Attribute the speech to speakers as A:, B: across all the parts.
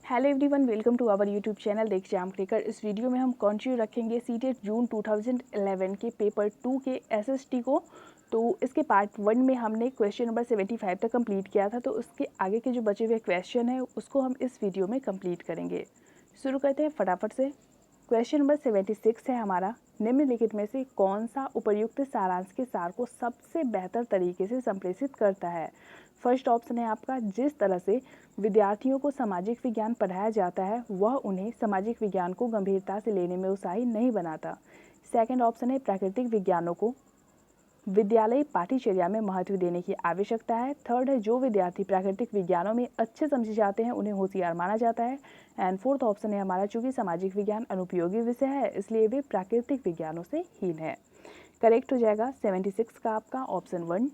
A: Hello everyone, welcome to our YouTube channel देख exam cracker. इस video में हम कंटिन्यू रखेंगे सीटेट जून 2011 के पेपर 2 के एसएसटी को। तो इसके पार्ट 1 में हमने क्वेश्चन नंबर 75 तक कंप्लीट किया था, तो उसके आगे के जो बचे हुए क्वेश्चन है उसको हम इस वीडियो में कंप्लीट करेंगे। शुरू करते हैं फटाफट से। क्वेश्चन नंबर 76 है हमारा, निम्नलिखित में से कौन सा उपर्युक्त सारांश के सार को सबसे बेहतर तरीके से संप्रेषित करता है। फर्स्ट ऑप्शन है आपका, जिस तरह से विद्यार्थियों को सामाजिक विज्ञान पढ़ाया जाता है वह उन्हें सामाजिक विज्ञान को गंभीरता से लेने में उत्साही नहीं बनाता। सेकंड ऑप्शन है, प्राकृतिक विज्ञानों को विद्यालय पाठ्यचर्या में महत्व देने की आवश्यकता है। थर्ड है, जो विद्यार्थी प्राकृतिक विज्ञानों में अच्छे समझे जाते हैं उन्हें होशियार माना जाता है। एंड फोर्थ ऑप्शन है हमारा, चूंकि सामाजिक विज्ञान अनुपयोगी विषय है इसलिए वे प्राकृतिक विज्ञानों से हीन है। करेक्ट हो जाएगा 76 का आपका ऑप्शन 1।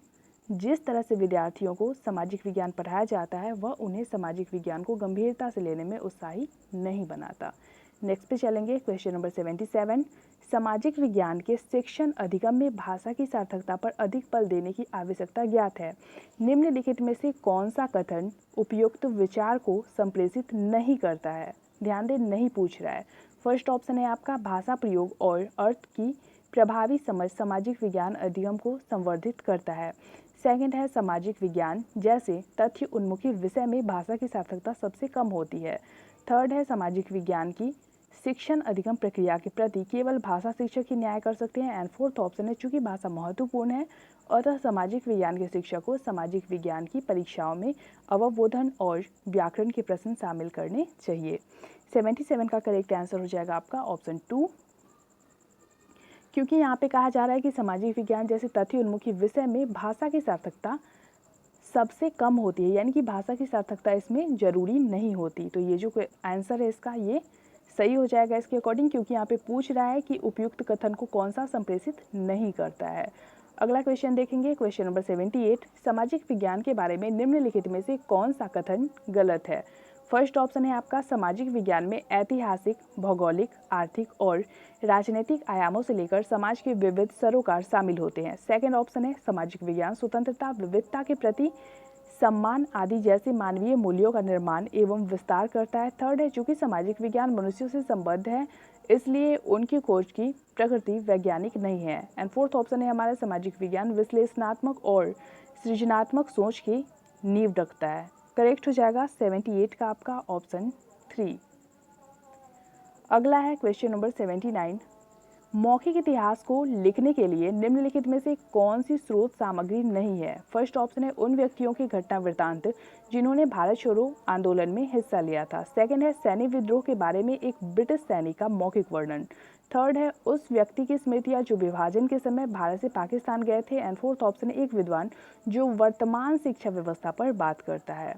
A: जिस तरह से विद्यार्थियों को सामाजिक विज्ञान पढ़ाया जाता है वह उन्हें सामाजिक विज्ञान को गंभीरता से लेने में उत्साही नहीं बनाता। नेक्स्ट पे चलेंगे, क्वेश्चन नंबर 77। सामाजिक विज्ञान के शिक्षण अधिगम में भाषा की सार्थकता पर अधिक बल देने की आवश्यकता ज्ञात है। निम्नलिखित में से कौन सा कथन उपयुक्त विचार को संप्रेषित नहीं करता है। ध्यान दें, नहीं पूछ रहा है। फर्स्ट ऑप्शन है आपका, भाषा प्रयोग और अर्थ की प्रभावी समझ सामाजिक विज्ञान अधिगम को संवर्धित करता है। सेकंड है, सामाजिक विज्ञान जैसे तथ्य उन्मुखी विषय में भाषा की सार्थकता सबसे कम होती है। थर्ड है, सामाजिक विज्ञान की शिक्षण अधिगम प्रक्रिया के प्रति केवल भाषा शिक्षक ही न्याय कर सकते हैं। एंड फोर्थ ऑप्शन है, चूंकि भाषा महत्वपूर्ण है अतः सामाजिक विज्ञान के शिक्षक को सामाजिक विज्ञान की परीक्षाओं में अवबोधन और व्याकरण के प्रश्न शामिल करने चाहिए। 77 का करेक्ट आंसर हो जाएगा आपका ऑप्शन 2, क्योंकि यहाँ पे कहा जा रहा है कि सामाजिक विज्ञान जैसे तथ्य उन्मुखी विषय में भाषा की सार्थकता सबसे कम होती है, यानी कि भाषा की सार्थकता इसमें जरूरी नहीं होती। तो ये जो आंसर है इसका ये सही हो जाएगा इसके अकॉर्डिंग, क्योंकि यहाँ पे पूछ रहा है कि उपयुक्त कथन को कौन सा संप्रेषित नहीं करता है। अगला क्वेश्चन देखेंगे, क्वेश्चन नंबर 78। सामाजिक विज्ञान के बारे में निम्नलिखित में से कौन सा कथन गलत है। फर्स्ट ऑप्शन है आपका, सामाजिक विज्ञान में ऐतिहासिक, भौगोलिक, आर्थिक और राजनीतिक आयामों से लेकर समाज के विविध सरोकार शामिल होते हैं। सेकंड ऑप्शन है, सामाजिक विज्ञान स्वतंत्रता, विविधता के प्रति सम्मान आदि जैसे मानवीय मूल्यों का निर्माण एवं विस्तार करता है। थर्ड है, चूंकि सामाजिक विज्ञान मनुष्यों से संबद्ध है इसलिए उनकी खोज की प्रकृति वैज्ञानिक नहीं है। एंड फोर्थ ऑप्शन है हमारा, सामाजिक विज्ञान विश्लेषणात्मक और सृजनात्मक सोच की नींव रखता है। करेक्ट हो जाएगा 78 का आपका ऑप्शन 3। अगला है क्वेश्चन नंबर 79। मौखिक इतिहास को लिखने के लिए निम्नलिखित में से कौन सी स्रोत सामग्री नहीं है। फर्स्ट ऑप्शन है, उन व्यक्तियों के घटना वृत्तांत जिन्होंने भारत छोड़ो आंदोलन में हिस्सा लिया था। सेकंड है, सैन्य विद्रोह के बारे में एक ब्रिटिश सैनिक का मौखिक वर्णन। थर्ड है, उस व्यक्ति की स्मृतियां जो विभाजन के समय भारत से पाकिस्तान गए थे। एंड फोर्थ ऑप्शन है, एक विद्वान जो वर्तमान शिक्षा व्यवस्था पर बात करता है।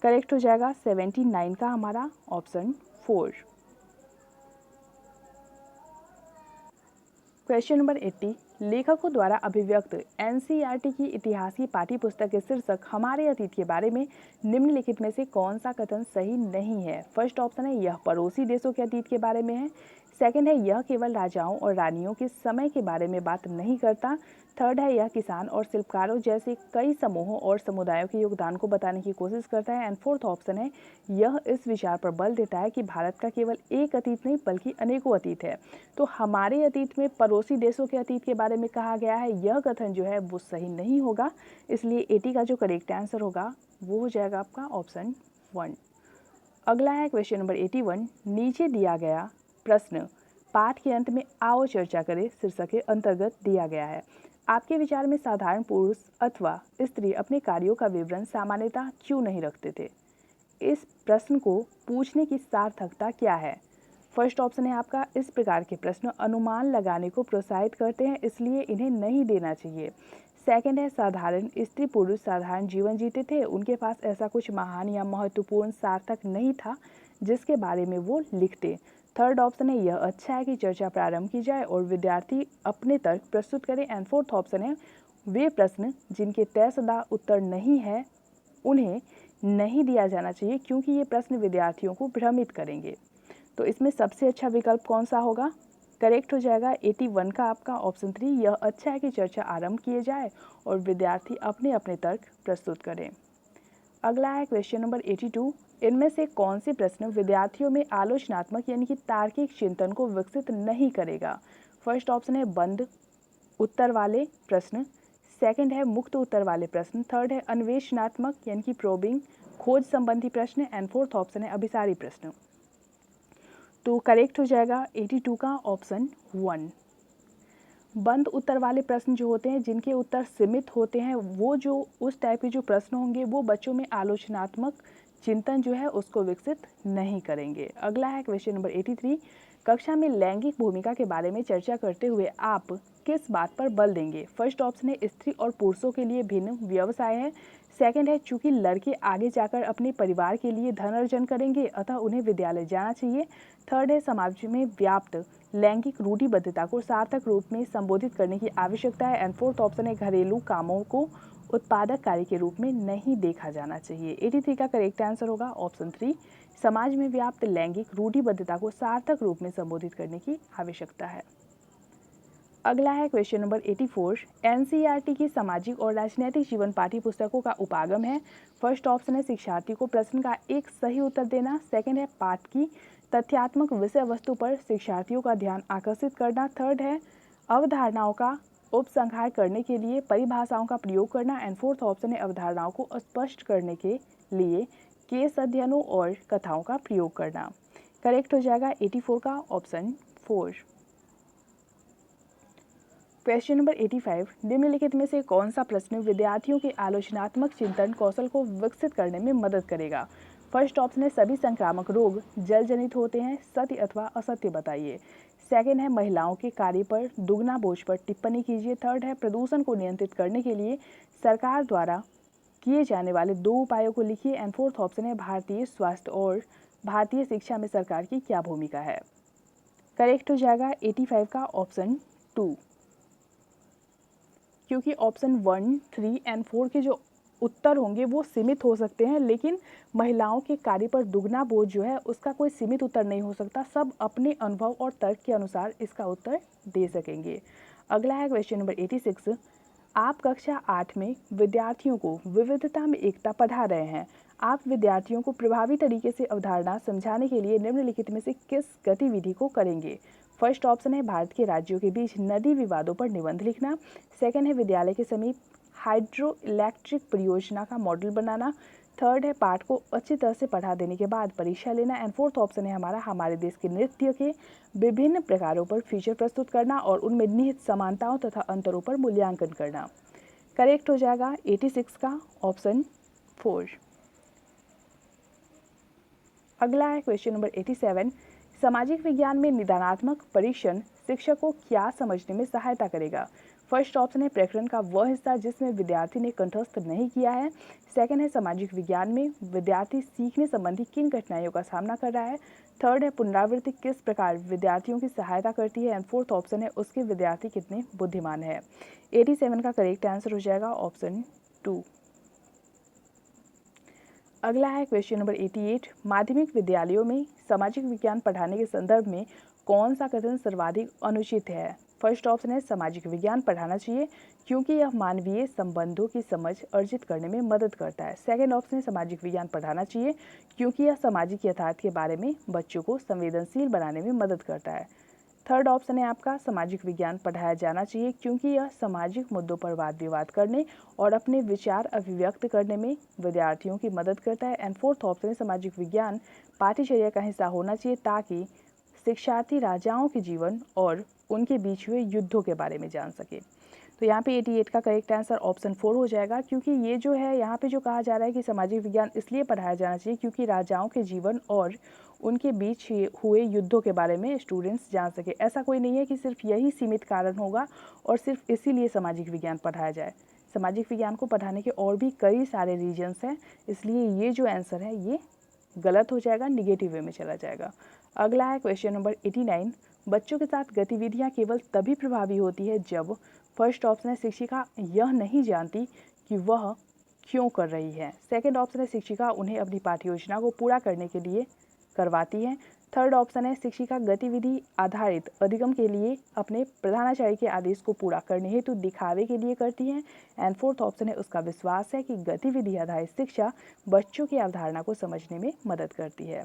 A: करेक्ट हो जाएगा 79 का हमारा ऑप्शन 4। Question number 80। लेखकों द्वारा अभिव्यक्त एनसीईआरटी की इतिहास की पाठ्य पुस्तक के शीर्षक हमारे अतीत के बारे में निम्नलिखित में से कौन सा कथन सही नहीं है। फर्स्ट ऑप्शन है, यह पड़ोसी देशों के अतीत के बारे में है। सेकंड है, यह केवल राजाओं और रानियों के समय के बारे में बात नहीं करता। थर्ड है, यह किसान और शिल्पकारों जैसे कई समूहों और समुदायों के योगदान को बताने की कोशिश करता है। एंड फोर्थ ऑप्शन है, यह इस विचार पर बल देता है कि भारत का केवल एक अतीत नहीं बल्कि अनेकों अतीत है। तो हमारे अतीत में पड़ोसी देशों के अतीत के बारे में कहा गया है, यह कथन जो है वो सही नहीं होगा, इसलिए 80 का जो करेक्ट आंसर होगा वो हो जाएगा आपका ऑप्शन 1। अगला है क्वेश्चन नंबर 81। नीचे दिया गया प्रश्न पाठ के अंत में आओ चर्चा करें शीर्षक के अंतर्गत दिया गया है। आपके विचार में साधारण पुरुष अथवा स्त्री अपने कार्यों का विवरण सामान्यतः क्यों नहीं रखते थे। इस प्रश्न को पूछने की सार्थकता क्या है। फर्स्ट ऑप्शन है आपका, इस प्रकार के प्रश्न अनुमान लगाने को प्रोत्साहित करते हैं इसलिए इन्हें नहीं देना चाहिए। सेकंड है, साधारण स्त्री पुरुष साधारण जीवन जीते थे, उनके पास ऐसा कुछ महान या महत्वपूर्ण सार्थक नहीं था जिसके बारे में वो लिखते। थर्ड ऑप्शन है, यह अच्छा है कि चर्चा प्रारंभ की जाए और विद्यार्थी अपने तर्क प्रस्तुत करें। एंड फोर्थ ऑप्शन है, वे प्रश्न जिनके तयशुदा उत्तर नहीं है उन्हें नहीं दिया जाना चाहिए क्योंकि ये प्रश्न विद्यार्थियों को भ्रमित करेंगे। तो इसमें सबसे अच्छा विकल्प कौन सा होगा। करेक्ट हो जाएगा 81 का आपका ऑप्शन 3। यह अच्छा है कि चर्चा आरंभ किए जाए और विद्यार्थी अपने अपने तर्क प्रस्तुत करें। अगला है क्वेश्चन नंबर 82। इनमें से कौन से प्रश्न विद्यार्थियों में आलोचनात्मक यानी कि तार्किक चिंतन को विकसित नहीं करेगा? फर्स्ट ऑप्शन है बंद उत्तर वाले प्रश्न, सेकंड है मुक्त उत्तर वाले प्रश्न, थर्ड है अन्वेषणात्मक यानी कि प्रोबिंग खोज संबंधी प्रश्न, एंड फोर्थ ऑप्शन है अभिसारी प्रश्न। तो करेक्ट हो जाएगा 82 का ऑप्शन 1। बंद उत्तर वाले प्रश्न जो होते हैं, जिनके उत्तर सीमित होते हैं, वो जो उस टाइप के जो प्रश्न होंगे वो बच्चों में आलोचनात्मक चिंतन जो है उसको विकसित नहीं करेंगे। अगला है क्वेश्चन नंबर 83। कक्षा में लैंगिक भूमिका के बारे में चर्चा करते हुए आप किस बात पर बल देंगे? फर्स्ट ऑप्शन है स्त्री और पुरुषों के लिए भिन्न व्यवसाय है, सेकंड है चूंकि लड़के आगे जाकर अपने परिवार के लिए धन अर्जन करेंगे अतः उन्हें विद्यालय जाना चाहिए, थर्ड है समाज में व्याप्त लैंगिक रूढ़िबद्धता को सार्थक रूप में संबोधित करने की आवश्यकता है, एंड फोर्थ ऑप्शन है घरेलू कामों को उत्पादक कार्य के रूप में नहीं देखा जाना चाहिए। 83 का करेक्ट आंसर होगा ऑप्शन 3, समाज में व्याप्त लैंगिक रूढ़िबद्धता को सार्थक रूप में संबोधित करने की आवश्यकता है। अगला है क्वेश्चन नंबर 84। एनसीईआरटी की सामाजिक और राजनीतिक जीवन पाठ्य पुस्तकों का उपागम है। फर्स्ट ऑप्शन है शिक्षार्थी को प्रश्न का एक सही उत्तर देना, सेकंड है पाठ की तथ्यात्मक विषय वस्तु पर शिक्षार्थियों का ध्यान आकर्षित करना, थर्ड है अवधारणाओं का उपसंहार करने के लिए परिभाषाओं का प्रयोग करना, एंड फोर्थ ऑप्शन है अवधारणाओं को स्पष्ट करने के लिए केस अध्ययनों और कथाओं का प्रयोग करना। करेक्ट हो जाएगा 84 का ऑप्शन 4। Question number 85। निम्नलिखित में से कौन सा प्रश्न विद्यार्थियों के आलोचनात्मक चिंतन कौशल को विकसित करने में मदद करेगा? फर्स्ट ऑप्शन है सभी संक्रामक रोग जल जनित होते हैं, सत्य अथवा असत्य बताइए, सेकंड है महिलाओं के कार्य पर दुगना बोझ पर टिप्पणी कीजिए, थर्ड है प्रदूषण को नियंत्रित करने के लिए सरकार द्वारा किए जाने वाले 2 उपायों को लिखिए, एंड फोर्थ ऑप्शन है भारतीय स्वास्थ्य और भारतीय शिक्षा में सरकार की क्या भूमिका है? करेक्ट हो जाएगा 85 का ऑप्शन 2, क्योंकि ऑप्शन 1, 3 एंड 4 के जो उत्तर होंगे वो सीमित हो सकते हैं, लेकिन महिलाओं के कार्य पर दुगना बोझ जो है उसका कोई सीमित उत्तर नहीं हो सकता, सब अपने अनुभव और तर्क के अनुसार इसका उत्तर दे सकेंगे। अगला है क्वेश्चन नंबर 86। आप कक्षा 8 में विद्यार्थियों को विविधता में एकता पढ़ा रहे हैं। आप विद्यार्थियों को प्रभावी तरीके से अवधारणा समझाने के लिए निम्नलिखित में से किस गतिविधि को करेंगे? फर्स्ट ऑप्शन है भारत के राज्यों के बीच नदी विवादों पर निबंध लिखना, सेकंड है विद्यालय के समीप हाइड्रो इलेक्ट्रिक परियोजना का मॉडल बनाना, थर्ड है पाठ को अच्छी तरह से पढ़ा देने के बाद परीक्षा लेना, एंड फोर्थ ऑप्शन है हमारे देश के नृत्य के विभिन्न प्रकारों पर फीचर प्रस्तुत करना और उनमें निहित समानताओं तथा अंतरों पर मूल्यांकन करना। करेक्ट हो जाएगा 86 का ऑप्शन 4। अगला है क्वेश्चन नंबर 87। सामाजिक विज्ञान में निदानात्मक परीक्षण शिक्षक को क्या समझने में सहायता करेगा? फर्स्ट ऑप्शन है प्रकरण का वह हिस्सा जिसमें विद्यार्थी ने कंठस्थ नहीं किया है, सेकंड है सामाजिक विज्ञान में विद्यार्थी सीखने संबंधी किन कठिनाइयों का सामना कर रहा है, थर्ड है पुनरावृत्ति किस प्रकार विद्यार्थियों की सहायता करती है, एंड फोर्थ ऑप्शन है उसके विद्यार्थी कितने बुद्धिमान है। 87 का करेक्ट आंसर हो जाएगा ऑप्शन 2। अगला है क्वेश्चन नंबर 88। माध्यमिक विद्यालयों में सामाजिक विज्ञान पढ़ाने के संदर्भ में कौन सा कथन सर्वाधिक अनुचित है? फर्स्ट ऑप्शन है सामाजिक विज्ञान पढ़ाना चाहिए क्योंकि यह मानवीय संबंधों की समझ अर्जित करने में मदद करता है, सेकंड ऑप्शन है सामाजिक विज्ञान पढ़ाना चाहिए क्योंकि यह सामाजिक यथार्थ के बारे में बच्चों को संवेदनशील बनाने में मदद करता है, थर्ड ऑप्शन है आपका सामाजिक विज्ञान पढ़ाया जाना चाहिए क्योंकि यह सामाजिक मुद्दों पर वाद विवाद करने और अपने विचार अभिव्यक्त करने में विद्यार्थियों की मदद करता है, एंड फोर्थ ऑप्शन है सामाजिक विज्ञान पाठ्यचर्या का हिस्सा होना चाहिए ताकि शिक्षार्थी राजाओं के जीवन और उनके बीच हुए युद्धों के बारे में जान सके। तो यहाँ पे 88 का करेक्ट आंसर ऑप्शन 4 हो जाएगा, क्योंकि ये जो है यहाँ पे जो कहा जा रहा है कि सामाजिक विज्ञान इसलिए पढ़ाया जाना चाहिए क्योंकि राजाओं के जीवन और उनके बीच हुए युद्धों के बारे में स्टूडेंट्स जान सके। ऐसा कोई नहीं है कि सिर्फ यही सीमित कारण होगा और सिर्फ इसीलिए सामाजिक विज्ञान पढ़ाया जाए। सामाजिक विज्ञान को पढ़ाने के और भी कई सारे रीजन्स हैं, इसलिए ये जो आंसर है ये गलत हो जाएगा, निगेटिव वे में चला जाएगा। अगला है क्वेश्चन नंबर 89। बच्चों के साथ गतिविधियाँ केवल तभी प्रभावी होती है जब फर्स्ट ऑप्शन है शिक्षिका यह नहीं जानती कि वह क्यों कर रही है, सेकंड ऑप्शन है शिक्षिका उन्हें अपनी पाठ्य योजना को पूरा करने के लिए करवाती है, थर्ड ऑप्शन है शिक्षिका गतिविधि आधारित अधिगम के लिए अपने प्रधानाचार्य के आदेश को पूरा करने हेतु दिखावे के लिए करती हैं। एंड फोर्थ ऑप्शन है उसका विश्वास है कि गतिविधि आधारित शिक्षा बच्चों की अवधारणा को समझने में मदद करती है।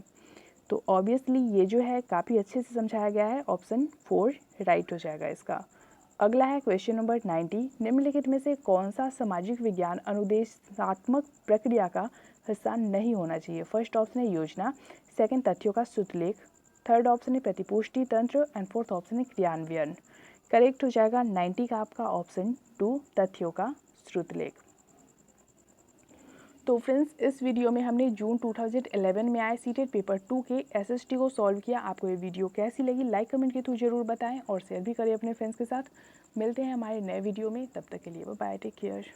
A: तो ऑब्वियसली ये जो है काफ़ी अच्छे से समझाया गया है, ऑप्शन 4 राइट हो जाएगा इसका। अगला है क्वेश्चन नंबर 90, निम्नलिखित में से कौन सा सामाजिक विज्ञान अनुदेशात्मक प्रक्रिया का हिस्सा नहीं होना चाहिए। फर्स्ट ऑप्शन है योजना, सेकंड तथ्यों का श्रुतलेख, थर्ड ऑप्शन है प्रतिपुष्टि तंत्र एंड फोर्थ ऑप्शन है क्रियान्वयन। करेक्ट हो जाएगा 90 का आपका ऑप्शन 2 तथ्यों का श्रुतलेख। तो फ्रेंड्स इस वीडियो में हमने जून 2011 में आए सीटेट पेपर 2 के एसएसटी को सॉल्व किया। आपको ये वीडियो कैसी लगी लाइक कमेंट के थ्रू जरूर बताएं और शेयर भी करें अपने फ्रेंड्स के साथ। मिलते हैं हमारे नए वीडियो में, तब तक के लिए बाय, टेक केयर।